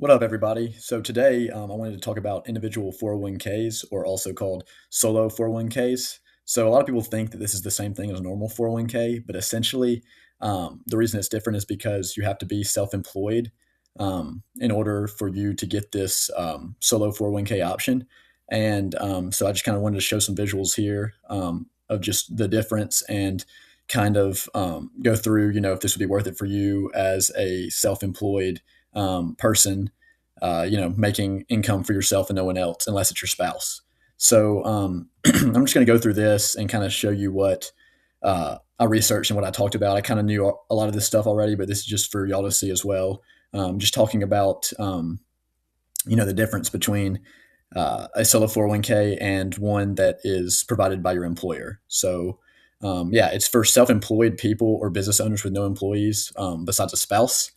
What up, everybody? So today, I wanted to talk about individual 401ks, or also called solo 401ks. So a lot of people think that this is the same thing as a normal 401k, but essentially, the reason it's different is because you have to be self-employed in order for you to get this solo 401k option. And so I just kind of wanted to show some visuals here of just the difference and kind of go through, if this would be worth it for you as a self-employed person, making income for yourself and no one else, unless it's your spouse. So I'm just going to go through this and kind of show you what I researched and what I talked about. I kind of knew a lot of this stuff already, but this is just for y'all to see as well. Just talking about, the difference between a solo 401k and one that is provided by your employer. So, it's for self-employed people or business owners with no employees besides a spouse.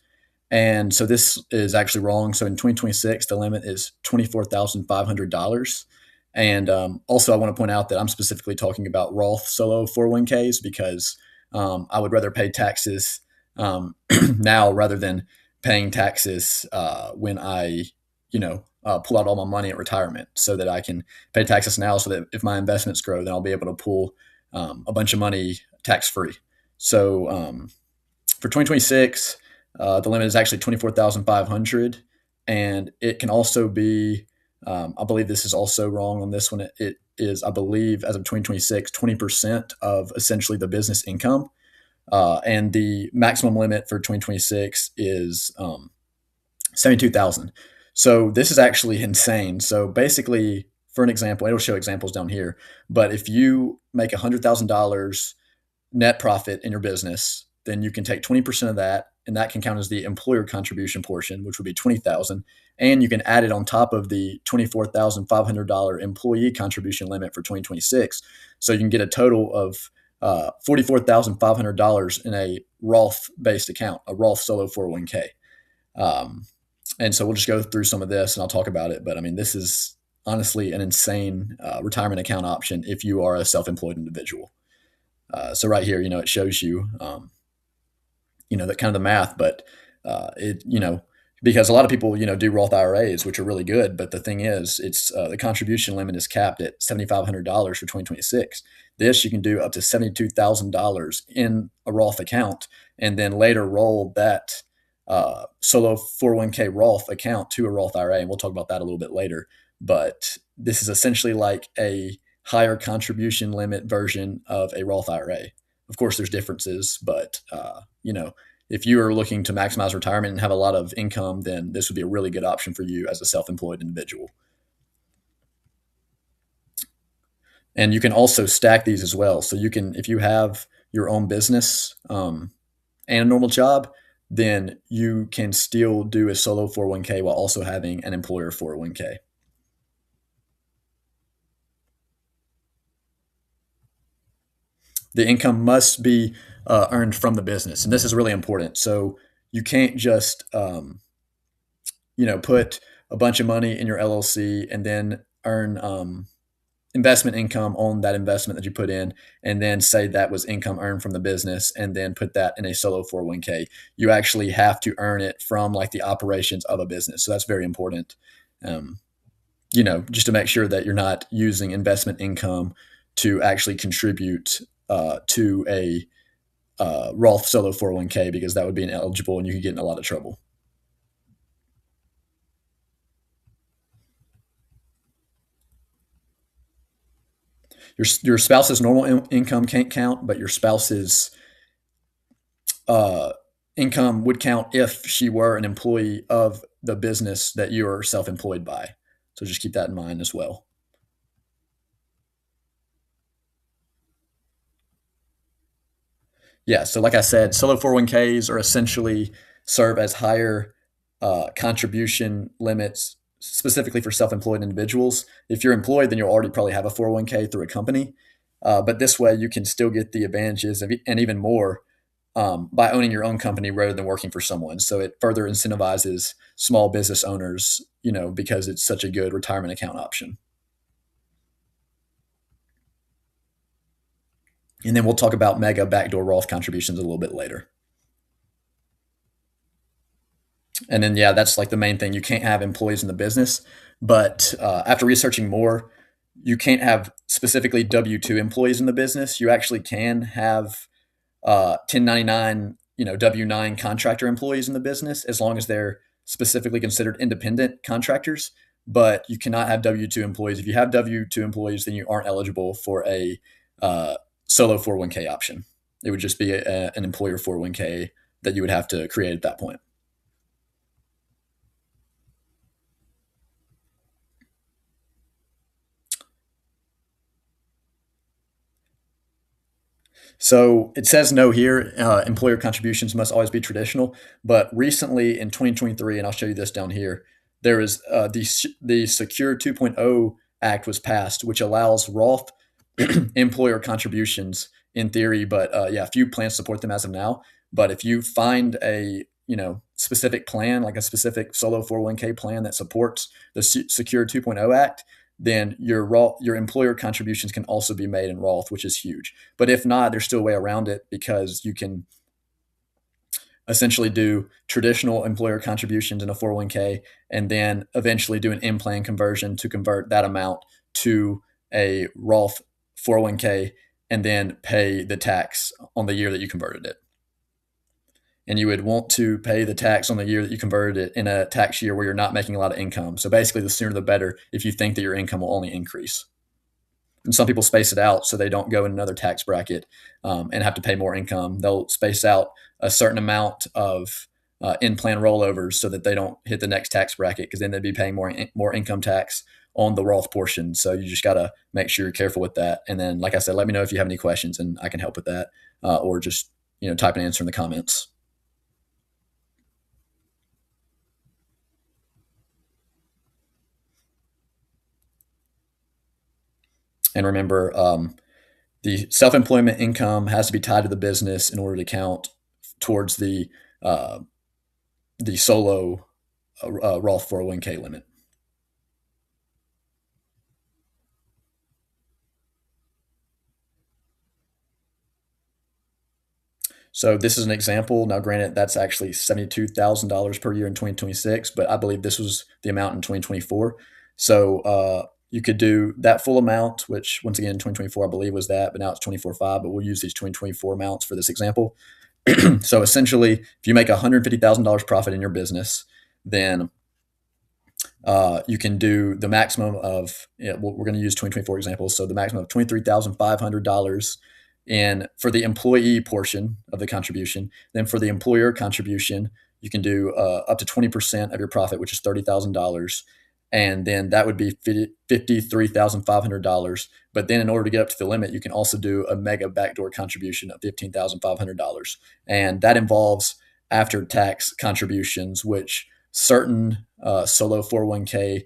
And so this is actually wrong. So in 2026, the limit is $24,500. And also, I want to point out that I'm specifically talking about Roth solo 401ks because I would rather pay taxes now rather than paying taxes when I, pull out all my money at retirement so that I can pay taxes now so that if my investments grow, then I'll be able to pull a bunch of money tax free. So for 2026, the limit is actually 24,500, and it can also be. I believe this is also wrong on this one. It is, I believe, as of 2026, 20% of essentially the business income, and the maximum limit for 2026 is 72,000. So this is actually insane. So basically, for an example, it'll show examples down here. But if you make $100,000 net profit in your business, then you can take 20% of that, and that can count as the employer contribution portion, which would be 20,000, and you can add it on top of the $24,500 employee contribution limit for 2026. So you can get a total of $44,500 in a Roth based account, a Roth solo 401k. And so we'll just go through some of this and I'll talk about it. But I mean, this is honestly an insane retirement account option if you are a self-employed individual. So right here, it shows you, that kind of the math, but because a lot of people, do Roth IRAs, which are really good. But the thing is, it's the contribution limit is capped at $7,500 for 2026. This you can do up to $72,000 in a Roth account, and then later roll that solo 401k Roth account to a Roth IRA, and we'll talk about that a little bit later. But this is essentially like a higher contribution limit version of a Roth IRA. Of course, there's differences, but if you are looking to maximize retirement and have a lot of income, then this would be a really good option for you as a self-employed individual. And you can also stack these as well. So you can, if you have your own business and a normal job, then you can still do a solo 401k while also having an employer 401k. The income must be earned from the business, and this is really important. So you can't just put a bunch of money in your LLC and then earn investment income on that investment that you put in, and then say that was income earned from the business, and then put that in a solo 401k. You actually have to earn it from like the operations of a business. So that's very important. Um, just to make sure that you're not using investment income to actually contribute to a Roth solo 401k, because that would be ineligible and you could get in a lot of trouble. Your spouse's normal income can't count, but your spouse's uh, income would count if she were an employee of the business that you are self-employed by. So just keep that in mind as well. Yeah. So like I said, solo 401ks are essentially serve as higher contribution limits specifically for self-employed individuals. If you're employed, then you'll already probably have a 401k through a company. But this way you can still get the advantages and even more by owning your own company rather than working for someone. So it further incentivizes small business owners, because it's such a good retirement account option. And then we'll talk about mega backdoor Roth contributions a little bit later. And then, yeah, that's like the main thing. You can't have employees in the business. But after researching more, you can't have specifically W 2 employees in the business. You actually can have 1099, W-9 contractor employees in the business as long as they're specifically considered independent contractors. But you cannot have W-2 employees. If you have W-2 employees, then you aren't eligible for a uh, solo 401k option. It would just be an employer 401k that you would have to create at that point. So it says no here. Employer contributions must always be traditional. But recently in 2023, and I'll show you this down here, there is the Secure 2.0 Act was passed, which allows Roth employer contributions in theory. But yeah, few plans support them as of now. But if you find a specific plan, like a specific solo 401k plan that supports the Secure 2.0 Act, then your employer contributions can also be made in Roth, which is huge. But if not, there's still a way around it because you can essentially do traditional employer contributions in a 401k and then eventually do an in-plan conversion to convert that amount to a Roth 401k and then pay the tax on the year that you converted it. And you would want to pay the tax on the year that you converted it in a tax year where you're not making a lot of income. So basically, the sooner the better if you think that your income will only increase. And some people space it out so they don't go in another tax bracket and have to pay more income. They'll space out a certain amount of in-plan rollovers so that they don't hit the next tax bracket because then they'd be paying more income tax on the Roth portion. So you just got to make sure you're careful with that. And then, like I said, let me know if you have any questions and I can help with that, or just type an answer in the comments. And remember, the self-employment income has to be tied to the business in order to count towards uh, the solo Roth 401k limit. So this is an example. Now, granted, that's actually $72,000 per year in 2026, but I believe this was the amount in 2024. So you could do that full amount, which once again, 2024, I believe was that, but now it's 24.5, but we'll use these 2024 amounts for this example. So essentially, if you make $150,000 profit in your business, then you can do the maximum of, we're going to use 2024 examples. So the maximum of $23,500 in for the employee portion of the contribution. Then for the employer contribution, you can do up to 20% of your profit, which is $30,000. And then that would be $53,500. But then in order to get up to the limit, you can also do a mega backdoor contribution of $15,500. And that involves after tax contributions, which certain solo 401k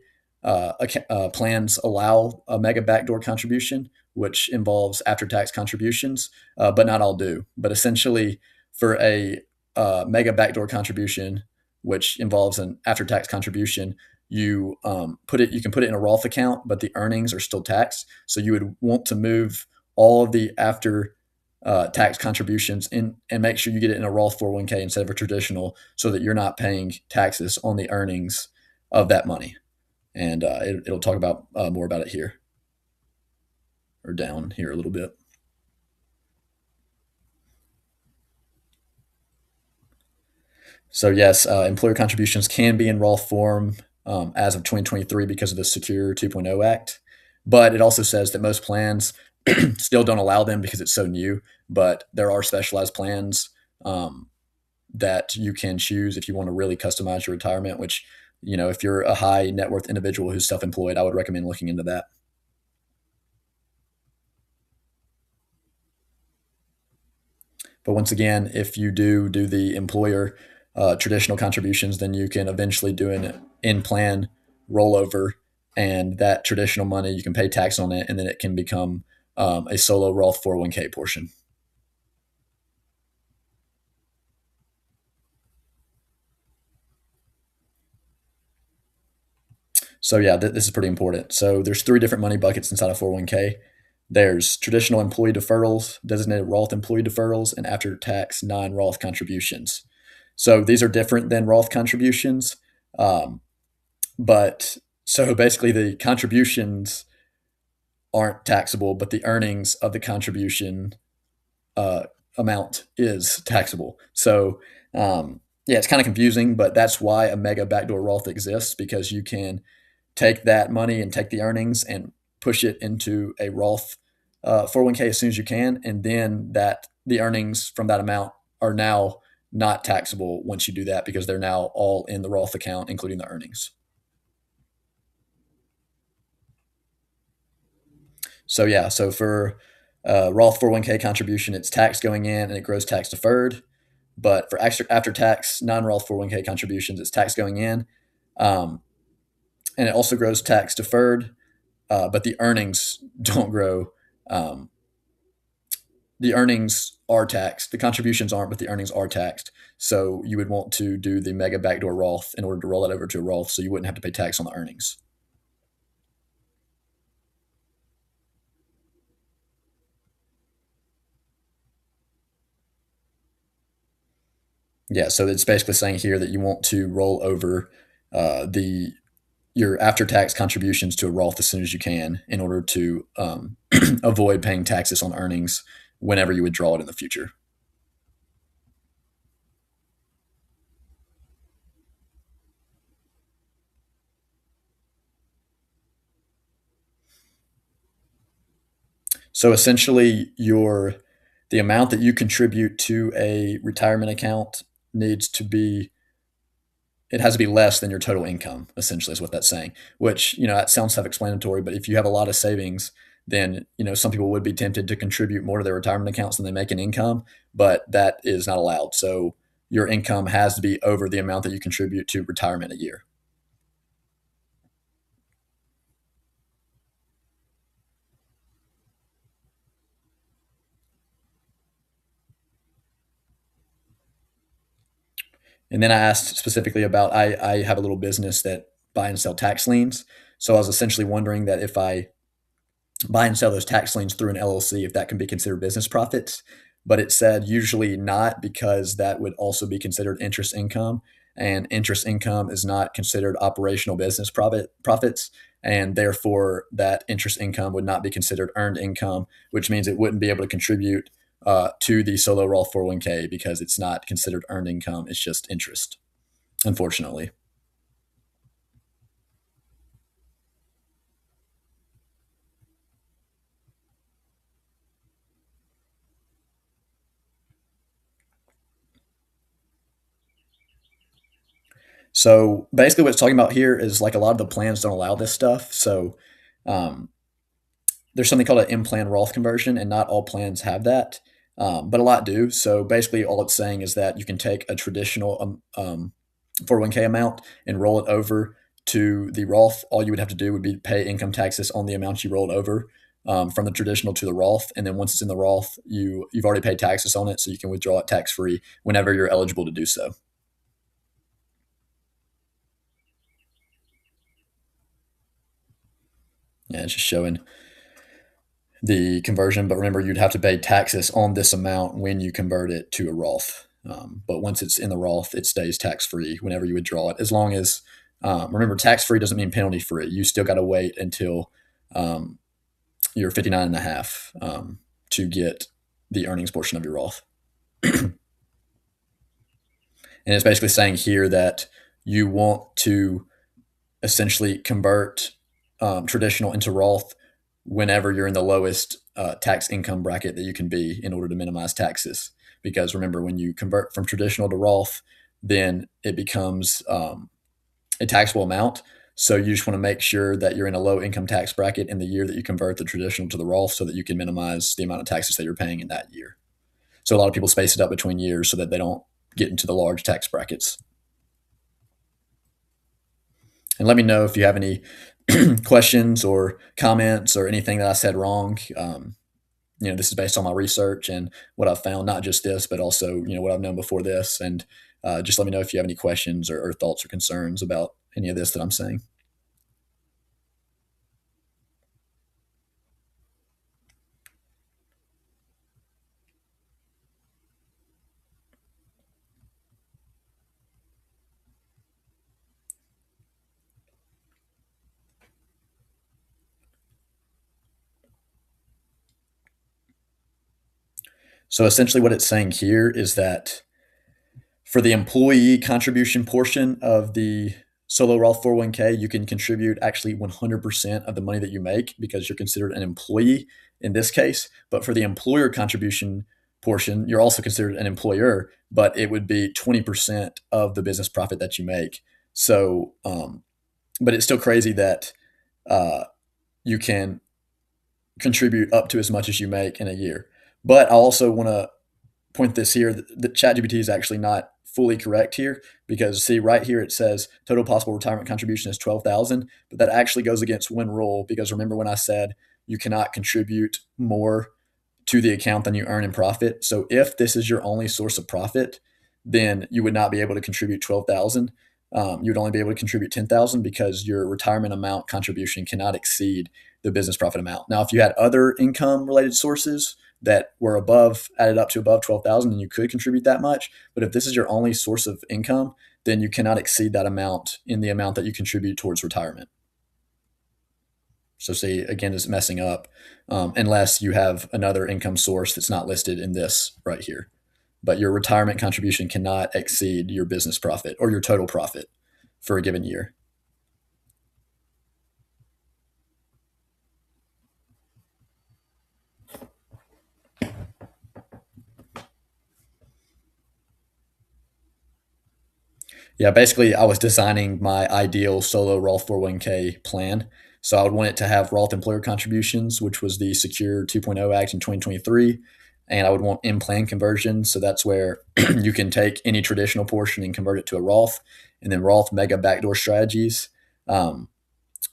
plans allow a mega backdoor contribution, which involves after tax contributions, but not all do. But essentially, for a mega backdoor contribution, which involves an after tax contribution, you can put it in a Roth account, but the earnings are still taxed. So you would want to move all of the after tax contributions in and make sure you get it in a Roth 401k instead of a traditional, so that you're not paying taxes on the earnings of that money. And it'll talk about more about it here, or down here a little bit. So yes, employer contributions can be in Roth form as of 2023 because of the Secure 2.0 Act, but it also says that most plans still don't allow them because it's so new. But there are specialized plans that you can choose if you want to really customize your retirement. Which, if you're a high net worth individual who's self-employed, I would recommend looking into that. But once again, if you do the employer traditional contributions, then you can eventually do an in plan rollover, and that traditional money you can pay tax on it, and then it can become a solo Roth 401k portion. So yeah, this is pretty important. So there's three different money buckets inside of 401k. There's traditional employee deferrals, designated Roth employee deferrals, and after tax non Roth contributions. So these are different than Roth contributions. Um, but so basically, the contributions aren't taxable, but the earnings of the contribution uh, amount is taxable. So, yeah, it's kind of confusing, but that's why a mega backdoor Roth exists, because you can take that money and take the earnings and push it into a Roth 401k as soon as you can, and then that the earnings from that amount are now not taxable once you do that, because they're now all in the Roth account, including the earnings. So yeah, so for Roth 401k contribution, it's tax going in and it grows tax deferred. But for extra after tax non Roth 401k contributions, it's tax going in, um, and it also grows tax deferred. But the earnings don't grow. Um, the earnings are taxed. The contributions aren't, but the earnings are taxed. So you would want to do the mega backdoor Roth in order to roll it over to a Roth, so you wouldn't have to pay tax on the earnings. Yeah, so it's basically saying here that you want to roll over the your after tax contributions to a Roth as soon as you can in order to avoid paying taxes on earnings whenever you withdraw it in the future. So essentially, your the amount that you contribute to a retirement account needs to be it has to be less than your total income. Essentially, is what that's saying. Which that sounds self-explanatory, but if you have a lot of savings, then some people would be tempted to contribute more to their retirement accounts than they make in income, but that is not allowed. So your income has to be over the amount that you contribute to retirement a year. And then I asked specifically about I have a little business that buy and sell tax liens. So I was essentially wondering that if I buy and sell those tax liens through an LLC, if that can be considered business profits. But it said usually not, because that would also be considered interest income. And interest income is not considered operational business profits. And therefore, that interest income would not be considered earned income, which means it wouldn't be able to contribute to the Solo Roth 401k, because it's not considered earned income. It's just interest, unfortunately. So basically, what it's talking about here is like a lot of the plans don't allow this stuff. So um, there's something called an in-plan Roth conversion, and not all plans have that, but a lot do. So basically, all it's saying is that you can take a traditional 401k amount and roll it over to the Roth. All you would have to do would be pay income taxes on the amount you rolled over from the traditional to the Roth, and then once it's in the Roth, you've already paid taxes on it, so you can withdraw it tax free whenever you're eligible to do so. Yeah, it's just showing the conversion, but remember, you'd have to pay taxes on this amount when you convert it to a Roth. But once it's in the Roth, it stays tax free whenever you withdraw it. As long as, remember, tax free doesn't mean penalty free. You still got to wait until um, you're 59 and a half to get the earnings portion of your Roth. And it's basically saying here that you want to essentially convert traditional into Roth whenever you're in the lowest tax income bracket that you can be in order to minimize taxes. Because remember, when you convert from traditional to Roth, then it becomes a taxable amount. So you just want to make sure that you're in a low income tax bracket in the year that you convert the traditional to the Roth, so that you can minimize the amount of taxes that you're paying in that year. So a lot of people space it up between years so that they don't get into the large tax brackets. And let me know if you have any questions or comments or anything that I said wrong. This is based on my research and what I've found, not just this, but also, what I've known before this. And just let me know if you have any questions or thoughts or concerns about any of this that I'm saying. So essentially, what it's saying here is that for the employee contribution portion of the Solo Roth 401k, you can contribute actually 100% of the money that you make because you're considered an employee in this case. But for the employer contribution portion, you're also considered an employer, but it would be 20% of the business profit that you make. So, but it's still crazy that uh, you can contribute up to as much as you make in a year. But I also want to point this here that ChatGPT is actually not fully correct here because see right here it says total possible retirement contribution is 12,000, but that actually goes against one rule because remember when I said you cannot contribute more to the account than you earn in profit. So if this is your only source of profit, then you would not be able to contribute 12,000. You would only be able to contribute 10,000 because your retirement amount contribution cannot exceed the business profit amount. Now, if you had other income related sources that were above, added up to above 12,000, then you could contribute that much. But if this is your only source of income, then you cannot exceed that amount in the amount that you contribute towards retirement. So see, again, it's messing up unless you have another income source that's not listed in this right here. But your retirement contribution cannot exceed your business profit or your total profit for a given year. Yeah, basically, I was designing my ideal solo Roth 401k plan. So I would want it to have Roth employer contributions, which was the Secure 2.0 Act in 2023. And I would want in plan conversion. So that's where you can take any traditional portion and convert it to a Roth, and then Roth mega backdoor strategies.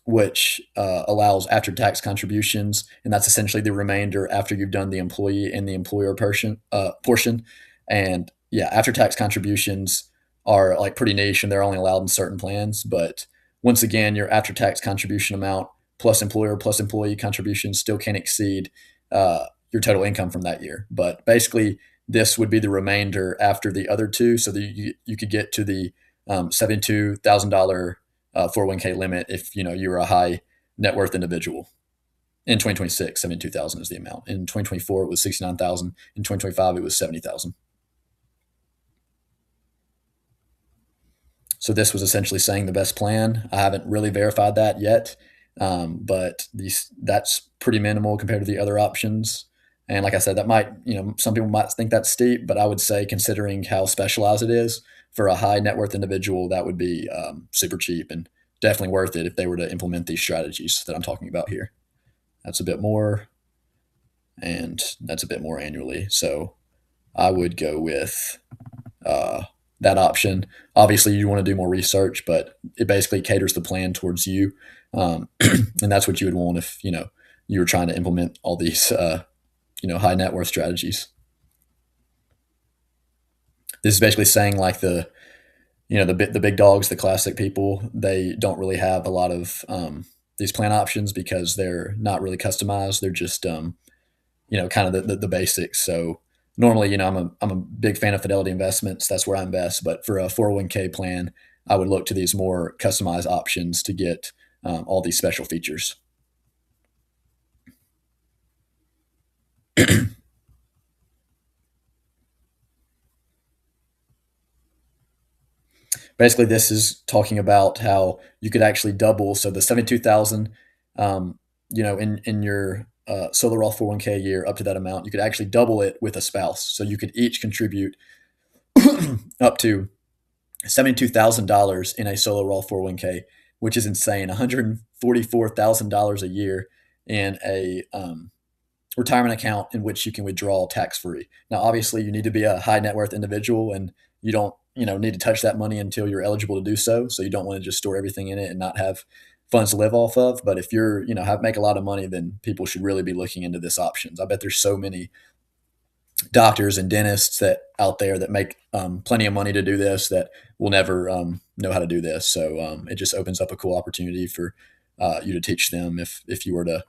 Which allows after tax contributions, and that's essentially the remainder after you've done the employee and the employer portion. And yeah, after tax contributions are like pretty niche and they're only allowed in certain plans. But once again, your after tax contribution amount plus employer plus employee contributions still can't exceed your total income from that year. But basically, this would be the remainder after the other two, so that you could get to the $72,000 401k limit if you were a high net worth individual. In 2026, 72,000 is the amount. In 2024, it was 69,000. In 2025, it was 70,000. So this was essentially saying the best plan. I haven't really verified that yet, but that's pretty minimal compared to the other options. And like I said, that might, some people might think that's steep, but I would say considering how specialized it is for a high net worth individual, that would be super cheap and definitely worth it if they were to implement these strategies that I'm talking about here. That's a bit more, and that's a bit more annually. So I would go with uh, that option. Obviously, you want to do more research, but it basically caters the plan towards you, and that's what you would want if you were trying to implement all these high net worth strategies. This is basically saying like the big dogs, the classic people, they don't really have a lot of these plan options because they're not really customized. They're just kind of the basics. So normally, I'm a big fan of Fidelity Investments. That's where I invest. But for a 401k plan, I would look to these more customized options to get all these special features. Basically, this is talking about how you could actually double. So the 72,000, in your Solo Roth 401k a year up to that amount, you could actually double it with a spouse. So you could each contribute up to $72,000 in a Solo Roth 401k, which is insane. $144,000 a year in a retirement account in which you can withdraw tax free. Now, obviously, you need to be a high net worth individual, and you don't need to touch that money until you're eligible to do so. So you don't want to just store everything in it and not have funds to live off of. But if you're make a lot of money, then people should really be looking into this options. I bet there's so many doctors and dentists that out there that make plenty of money to do this that will never know how to do this. So it just opens up a cool opportunity for you to teach them if you were to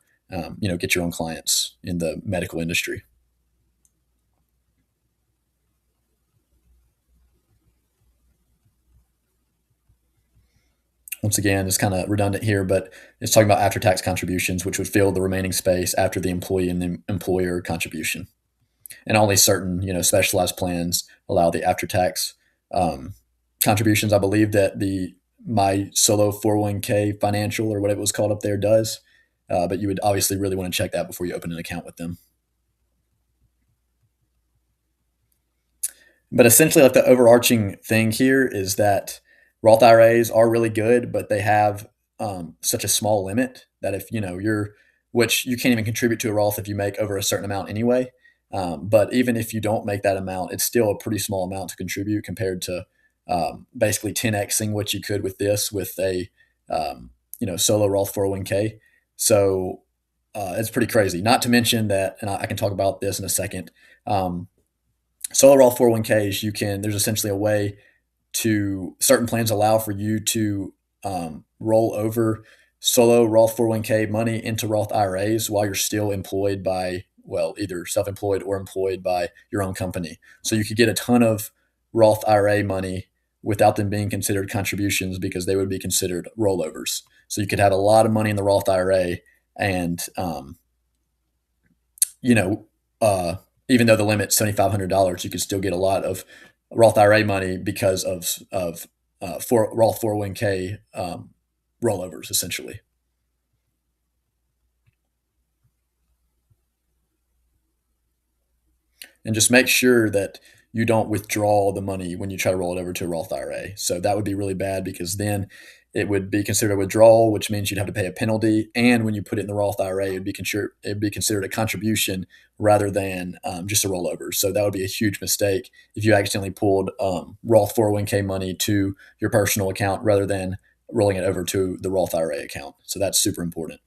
get your own clients in the medical industry. Once again, it's kind of redundant here, but it's talking about after tax contributions, which would fill the remaining space after the employee and the employer contribution. and only certain specialized plans allow the after tax um, contributions. I believe that the my solo 401k financial or whatever it was called up there does, but you would obviously really want to check that before you open an account with them. But essentially, like the overarching thing here is that Roth IRAs are really good, but they have such a small limit that if which you can't even contribute to a Roth if you make over a certain amount anyway. But even if you don't make that amount, it's still a pretty small amount to contribute compared to basically 10xing what you could with this with a solo Roth 401k. So it's pretty crazy. Not to mention that, and I can talk about this in a second. Um, Solo Roth 401ks, there's essentially a way to certain plans allow for you to roll over solo Roth 401k money into Roth IRAs while you're still employed by, well, either self-employed or employed by your own company. So you could get a ton of Roth IRA money without them being considered contributions because they would be considered rollovers. So you could have a lot of money in the Roth IRA and you know, uh, even though the limit's $7,500, you could still get a lot of Roth IRA money because of for Roth 401k rollovers, essentially. And just make sure that you don't withdraw the money when you try to roll it over to a Roth IRA. So that would be really bad because then it would be considered a withdrawal, which means you'd have to pay a penalty. And when you put it in the Roth IRA, it'd be considered a contribution rather than just a rollover. So that would be a huge mistake if you accidentally pulled Roth 401k money to your personal account rather than rolling it over to the Roth IRA account. So that's super important.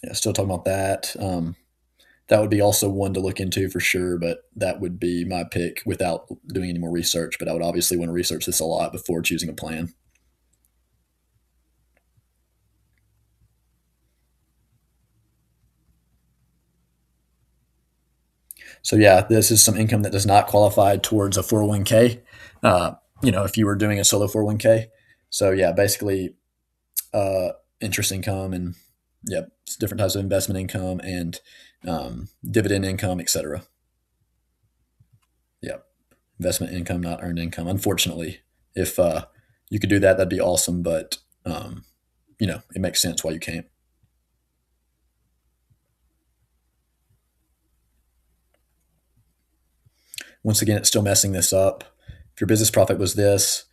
Yeah, still talking about that. That would be also one to look into for sure, but that would be my pick without doing any more research. But I would obviously want to research this a lot before choosing a plan. So yeah, this is some income that does not qualify towards a 401k. If you were doing a solo 401k. So yeah, basically uh, interest income and yeah, different types of investment income and dividend income, etc. Yeah, investment income, not earned income. Unfortunately, if you could do that, that'd be awesome. But it makes sense why you can't. Once again, it's still messing this up. If your business profit was this,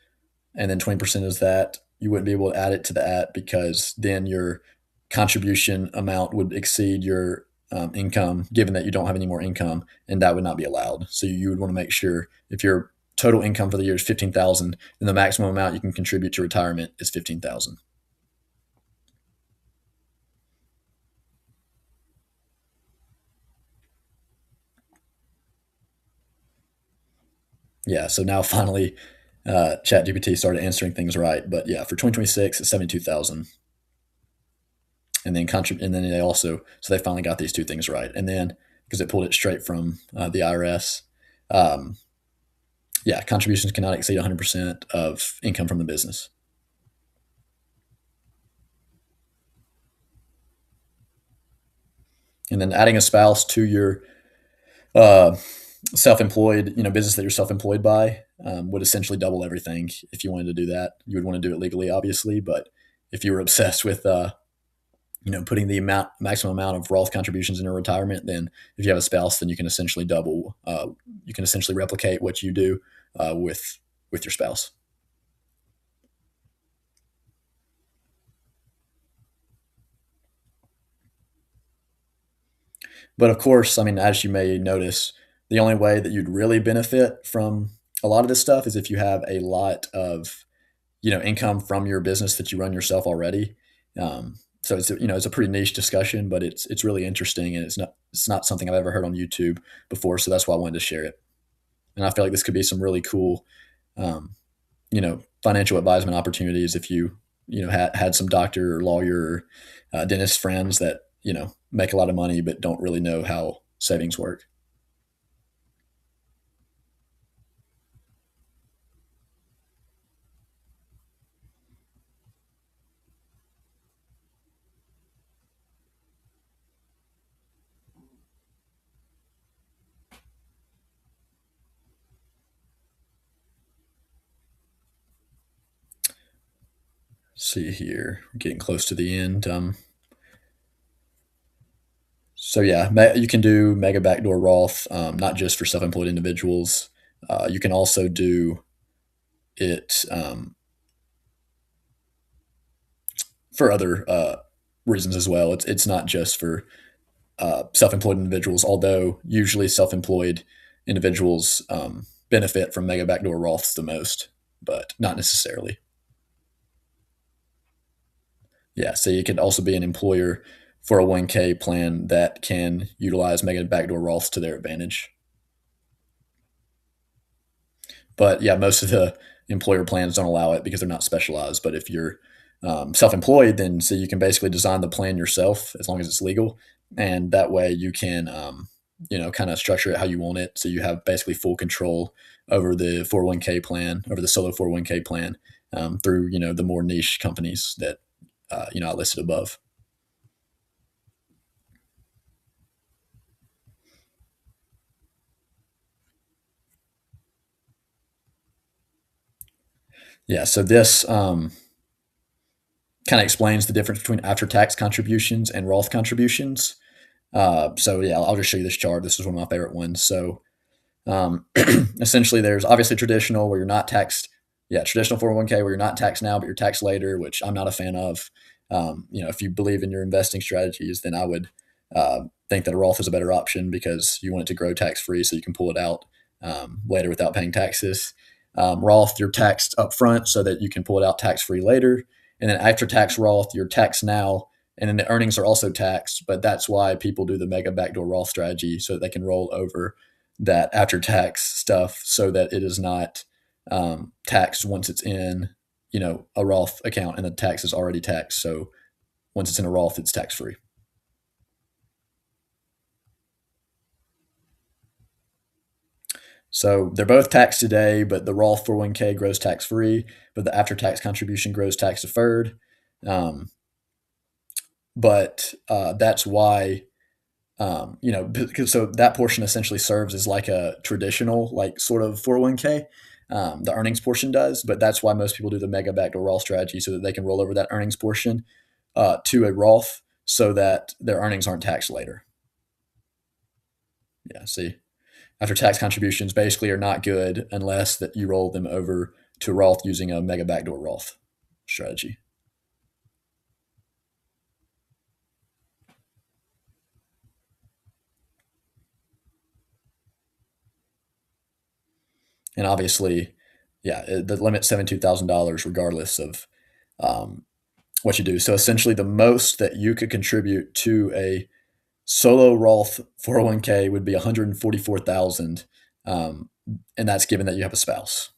and then 20% is that, you wouldn't be able to add it to that because then your contribution amount would exceed your income, given that you don't have any more income, and that would not be allowed. So you would want to make sure if your total income for the year is 15,000, then the maximum amount you can contribute to retirement is 15,000. Yeah. So now finally, ChatGPT started answering things right. But yeah, for 2026, it's 72,000. And then they also so they finally got these two things right, and then because it pulled it straight from the IRS, um, yeah, contributions cannot exceed 100% of income from the business. And then adding a spouse to your uh, self-employed, business that you're self-employed by would essentially double everything. If you wanted to do that, you would want to do it legally, obviously, but if you were obsessed with putting the maximum amount of Roth contributions in your retirement, then if you have a spouse, then you can essentially double. You can essentially replicate what you do with your spouse. But of course, I mean, as you may notice, the only way that you'd really benefit from a lot of this stuff is if you have a lot of income from your business that you run yourself already. So it's a pretty niche discussion, but it's really interesting, and it's not something I've ever heard on YouTube before. So that's why I wanted to share it. And I feel like this could be some really cool, financial advisement opportunities if you, had some doctor or lawyer or dentist friends that, make a lot of money but don't really know how savings work. see here, we're getting close to the end. So yeah, you can do mega backdoor Roth, not just for self-employed individuals. You can also do it for other reasons as well. It's not just for self-employed individuals, although usually self-employed individuals benefit from mega backdoor Roths the most, but not necessarily. Yeah, so you could also be an employer for a 1K plan that can utilize mega backdoor Roths to their advantage. But yeah, most of the employer plans don't allow it because they're not specialized. But if you're self-employed, then so you can basically design the plan yourself as long as it's legal, and that way you can kind of structure it how you want it. So you have basically full control over the 401k plan, over the solo 401k plan through the more niche companies that I listed above. Yeah, so this kind of explains the difference between after-tax contributions and Roth contributions. So yeah, I'll just show you this chart. This is one of my favorite ones. So essentially, there's obviously traditional where you're not taxed. Yeah, traditional 401k where you're not taxed now, but you're taxed later, which I'm not a fan of. If you believe in your investing strategies, then I would think that a Roth is a better option because you want it to grow tax free, so you can pull it out later without paying taxes. Roth, you're taxed up front so that you can pull it out tax free later, and then after tax Roth, you're taxed now, and then the earnings are also taxed. But that's why people do the mega backdoor Roth strategy so that they can roll over that after tax stuff so that it is not taxed once it's in a Roth account and the tax is already taxed. So once it's in a Roth, it's tax free. So they're both taxed today, but the Roth 401k grows tax free, but the after tax contribution grows tax deferred. Um, but that's why because so that portion essentially serves as like a traditional, like sort of 401k. The earnings portion does, but that's why most people do the mega backdoor Roth strategy so that they can roll over that earnings portion to a Roth so that their earnings aren't taxed later. Yeah, see, after tax contributions basically are not good unless that you roll them over to Roth using a mega backdoor Roth strategy. And obviously, yeah, the limit $72,000 regardless of um, what you do. So essentially, the most that you could contribute to a solo Roth 401k would be 144,000, and that's given that you have a spouse.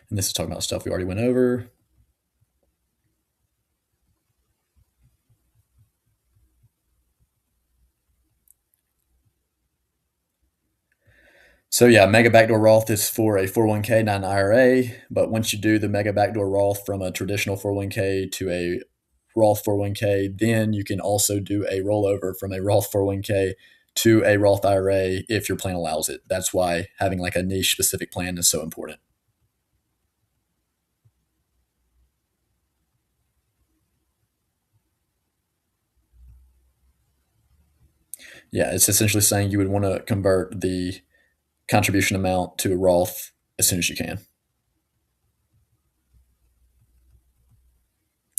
And this is talking about stuff we already went over. So yeah, mega backdoor Roth is for a 401k, not an IRA. But once you do the mega backdoor Roth from a traditional 401k to a Roth 401k, then you can also do a rollover from a Roth 401k to a Roth IRA if your plan allows it. That's why having like a niche specific plan is so important. Yeah, it's essentially saying you would want to convert the contribution amount to a Roth as soon as you can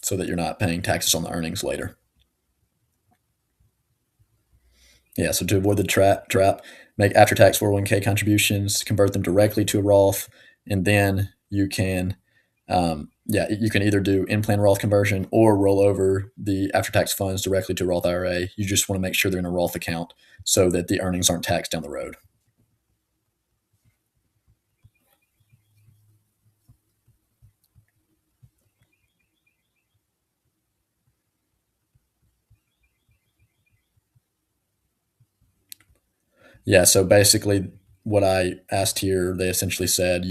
so that you're not paying taxes on the earnings later. Yeah, so to avoid the trap, make after tax 401k contributions, convert them directly to a Roth, and then you can, you can either do in plan Roth conversion or roll over the after tax funds directly to a Roth IRA. You just want to make sure they're in a Roth account so that the earnings aren't taxed down the road. Yeah, so basically what I asked here, they essentially said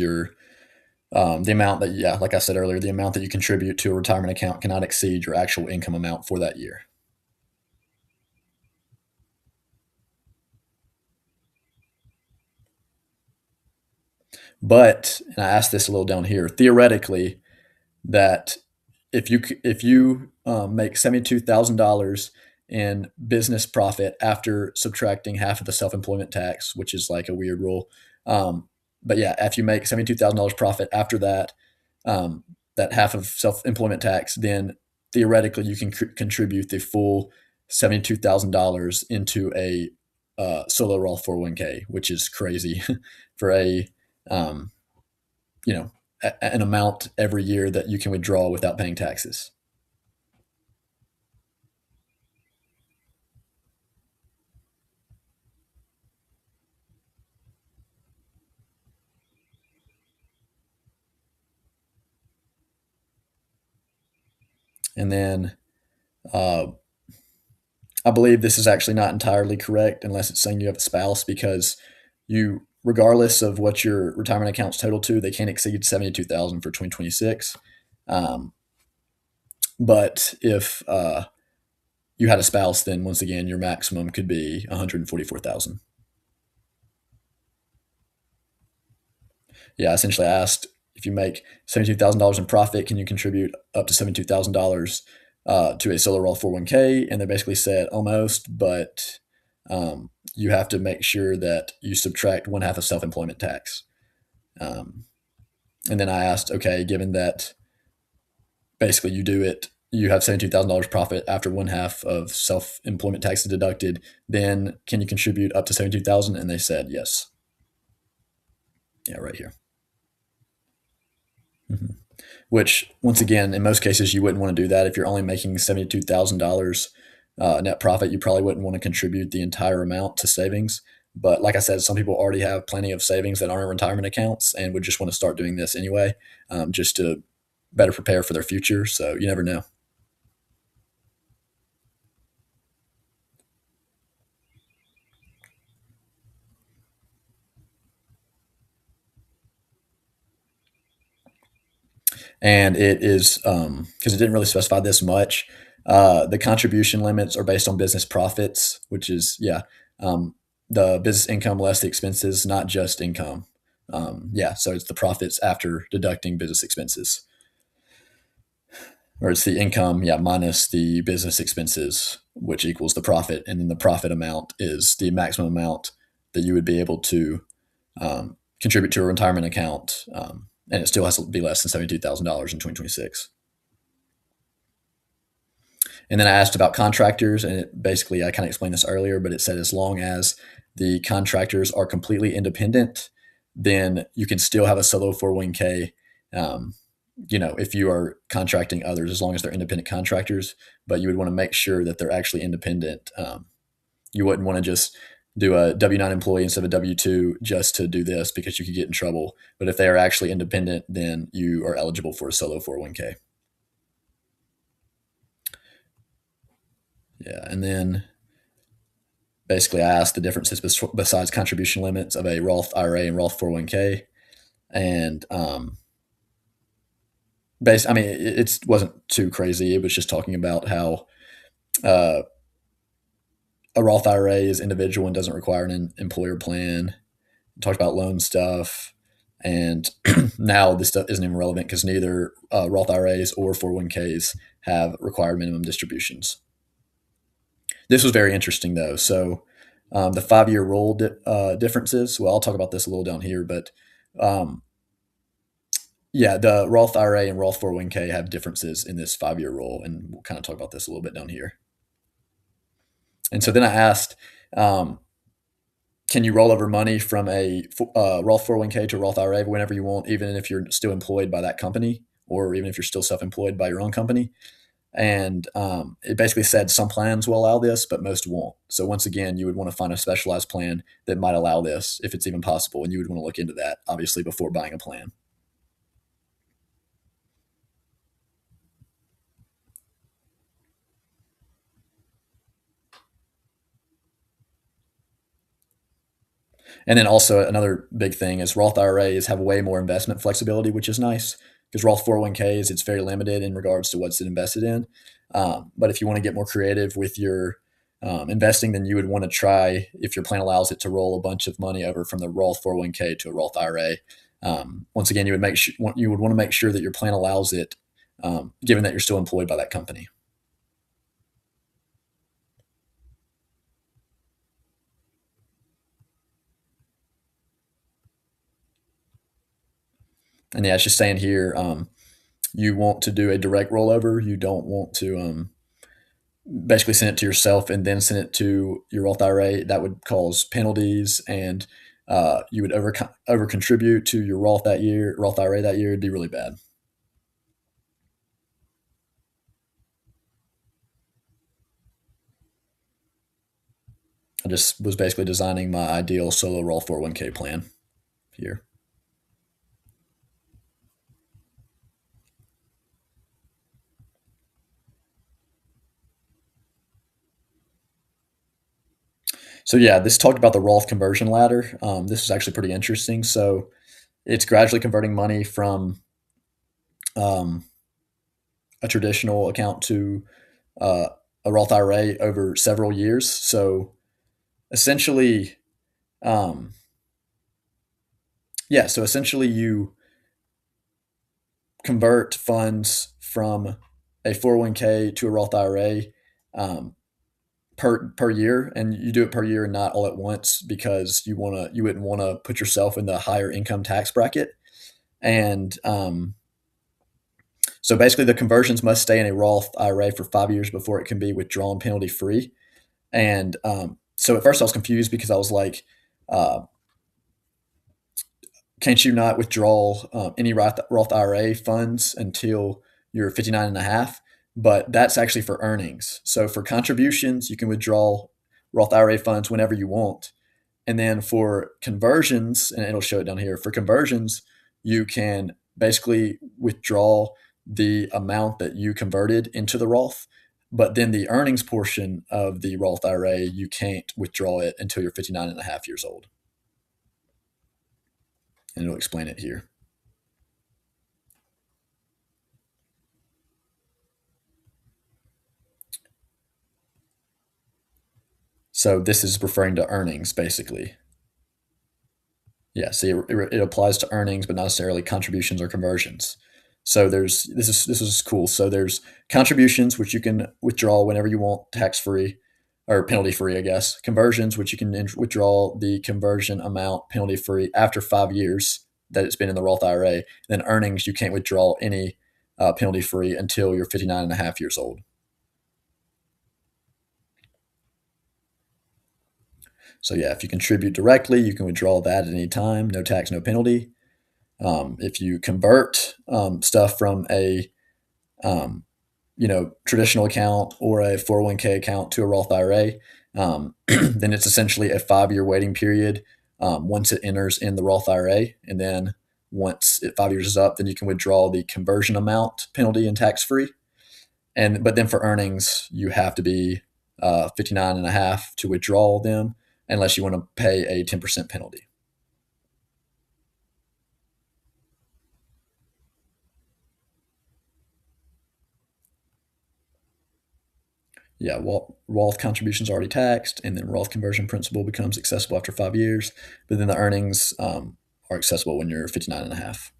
the amount that, yeah, like I said earlier, the amount that you contribute to a retirement account cannot exceed your actual income amount for that year. But, and I asked this a little down here, theoretically, that if you make $72,000 in business profit after subtracting half of the self employment tax, which is like a weird rule. But yeah, if you make $72,000 profit after that, um, that half of self employment tax, then theoretically you can contribute the full $72,000 into a solo Roth 401k, which is crazy for a um, you know an amount every year that you can withdraw without paying taxes. And then uh, I believe this is actually not entirely correct unless it's saying you have a spouse, because regardless of what your retirement accounts total to, they can't exceed 72,000 for 2026. Um, but if you had a spouse, then once again your maximum could be 144,000. Yeah, essentially I asked, if you make $72,000 in profit, can you contribute up to $72,000 to a Solar Roth 401k? And they basically said almost, but you have to make sure that you subtract one half of self employment tax. Um, and then I asked, okay, given that basically you have $72,000 profit after one half of self employment tax is deducted, then can you contribute up to 72,000? And they said yes. Yeah, right here. Mhm. Which, once again, in most cases, you wouldn't want to do that. If you're only making $72,000 net profit, you probably wouldn't want to contribute the entire amount to savings. But like I said, some people already have plenty of savings that aren't retirement accounts and would just want to start doing this anyway, just to better prepare for their future. So you never know. And it is, because it didn't really specify this much. The contribution limits are based on business profits, which is, yeah, um, the business income less the expenses, not just income. Yeah, so it's the profits after deducting business expenses, or it's the income, yeah, minus the business expenses, which equals the profit, and then the profit amount is the maximum amount that you would be able to contribute to a retirement account, and it still has to be less than $72,000 in 2026. And then I asked about contractors, and it basically, I kind of explained this earlier, but it said as long as the contractors are completely independent, then you can still have a solo 401k. Um, if you are contracting others, as long as they're independent contractors, but you would want to make sure that they're actually independent. You wouldn't want to just do a W-9 employee instead of a W-2 just to do this, because you could get in trouble. But if they are actually independent, then you are eligible for a solo 401k. Yeah. And then basically I asked the differences besides contribution limits of a Roth IRA and Roth 401k. And I mean, it wasn't too crazy. It was just talking about how uh, a Roth IRA is individual and doesn't require an employer plan. It talked about loan stuff. And now this stuff isn't even relevant because neither Roth IRAs or 401ks have required minimum distributions. This was very interesting, though. So the 5-year rule differences. Well, I'll talk about this a little down here, but um, yeah, the Roth IRA and Roth 401k have differences in this 5-year rule, and we'll kind of talk about this a little bit down here. And so then I asked, um, can you roll over money from a Roth 401k to a Roth IRA whenever you want, even if you're still employed by that company, or even if you're still self-employed by your own company? And it basically said some plans will allow this, but most won't. So once again, you would want to find a specialized plan that might allow this if it's even possible, and you would want to look into that obviously before buying a plan. And then also another big thing is Roth IRAs have way more investment flexibility, which is nice because Roth 401ks, it's very limited in regards to what's invested in. But if you want to get more creative with your investing, then you would want to try, if your plan allows it, to roll a bunch of money over from the Roth 401k to a Roth IRA. Once again, you would want to make sure that your plan allows it, given that you're still employed by that company. And yeah, it's just saying here, you want to do a direct rollover. You don't want to basically send it to yourself and then send it to your Roth IRA. That would cause penalties, and you would over contribute to your Roth IRA that year. It'd be really bad. I just was basically designing my ideal solo Roth 401k plan here. So yeah, this talked about the Roth conversion ladder. This is actually pretty interesting. So it's gradually converting money from um, a traditional account to uh, a Roth IRA over several years. So essentially, um, yeah, so essentially you convert funds from a 401k to a Roth IRA um, per year, and you do it per year and not all at once because you wouldn't want to put yourself in the higher income tax bracket. And so basically, the conversions must stay in a Roth IRA for 5 years before it can be withdrawn penalty free. And so at first I was confused because I was like, uh, can't you not withdraw any Roth IRA funds until you're 59 and a half? But that's actually for earnings. So for contributions, you can withdraw Roth IRA funds whenever you want. And then for conversions, and it'll show it down here, for conversions, you can basically withdraw the amount that you converted into the Roth. But then the earnings portion of the Roth IRA, you can't withdraw it until you're 59 and a half years old. And it'll explain it here. So this is referring to earnings, basically. Yeah, see, it applies to earnings, but not necessarily contributions or conversions. So this is cool. So there's contributions which you can withdraw whenever you want, tax free or penalty free, I guess. Conversions which you can withdraw the conversion amount penalty free after 5 years that it's been in the Roth IRA. Then earnings you can't withdraw any penalty free until you're 59 and a half years old. So yeah, if you contribute directly, you can withdraw that at any time, no tax, no penalty. If you convert stuff from a traditional account or a 401k account to a Roth IRA, then it's essentially a 5 year waiting period once it enters in the Roth IRA, and then once 5 years is up, then you can withdraw the conversion amount penalty and tax free. And but then for earnings, you have to be 59 and a half to withdraw them, unless you want to pay a 10% penalty. Yeah, Roth contributions are already taxed, and then Roth conversion principal becomes accessible after 5 years. But then the earnings are accessible when you're 59 and a half.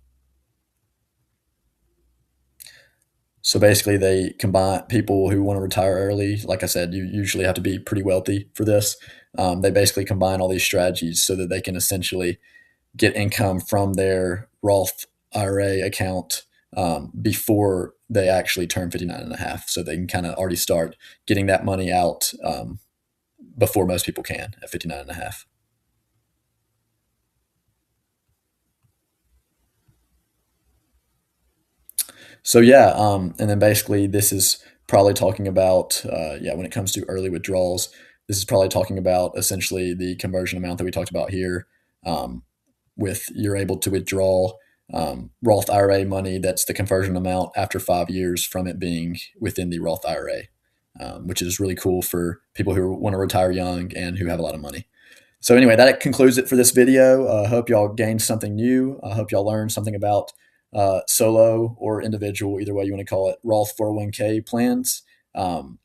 So basically, they combine people who want to retire early. Like I said, you usually have to be pretty wealthy for this. They basically combine all these strategies so that they can essentially get income from their Roth IRA account before they actually turn 59 and a half. So they can kind of already start getting that money out before most people can at 59 and a half. So yeah, and then basically this is probably talking about yeah, when it comes to early withdrawals, this is probably talking about essentially the conversion amount that we talked about here. With you're able to withdraw Roth IRA money that's the conversion amount after 5 years from it being within the Roth IRA, which is really cool for people who want to retire young and who have a lot of money. So anyway, that concludes it for this video. I hope y'all gained something new. I hope y'all learned something about solo or individual, either way you want to call it, Roth 401k plans. Um,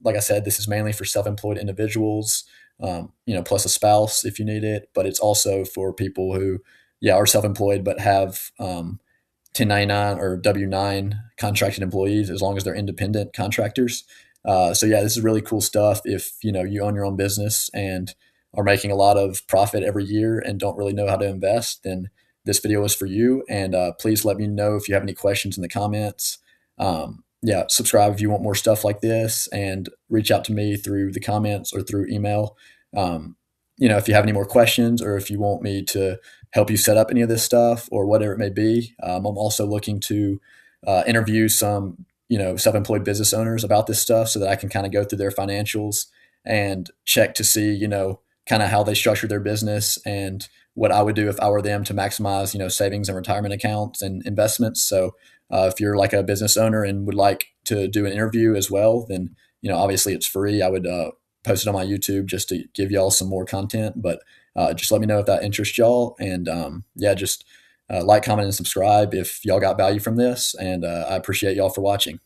like I said, this is mainly for self-employed individuals, plus a spouse if you need it, but it's also for people who, yeah, are self-employed but have 1099 or W-9 contracted employees as long as they're independent contractors. So yeah, this is really cool stuff. If you own your own business and are making a lot of profit every year and don't really know how to invest, then this video is for you. And please let me know if you have any questions in the comments. Yeah, subscribe if you want more stuff like this, and reach out to me through the comments or through email. Um, if you have any more questions, or if you want me to help you set up any of this stuff or whatever it may be. I'm also looking to interview some, self-employed business owners about this stuff so that I can kind of go through their financials and check to see, kind of how they structure their business and what I would do if I were them to maximize, savings and retirement accounts and investments. So if you're like a business owner and would like to do an interview as well, then, obviously it's free. I would post it on my YouTube just to give y'all some more content, but just let me know if that interests y'all. And yeah, just like, comment, and subscribe if y'all got value from this. And I appreciate y'all for watching.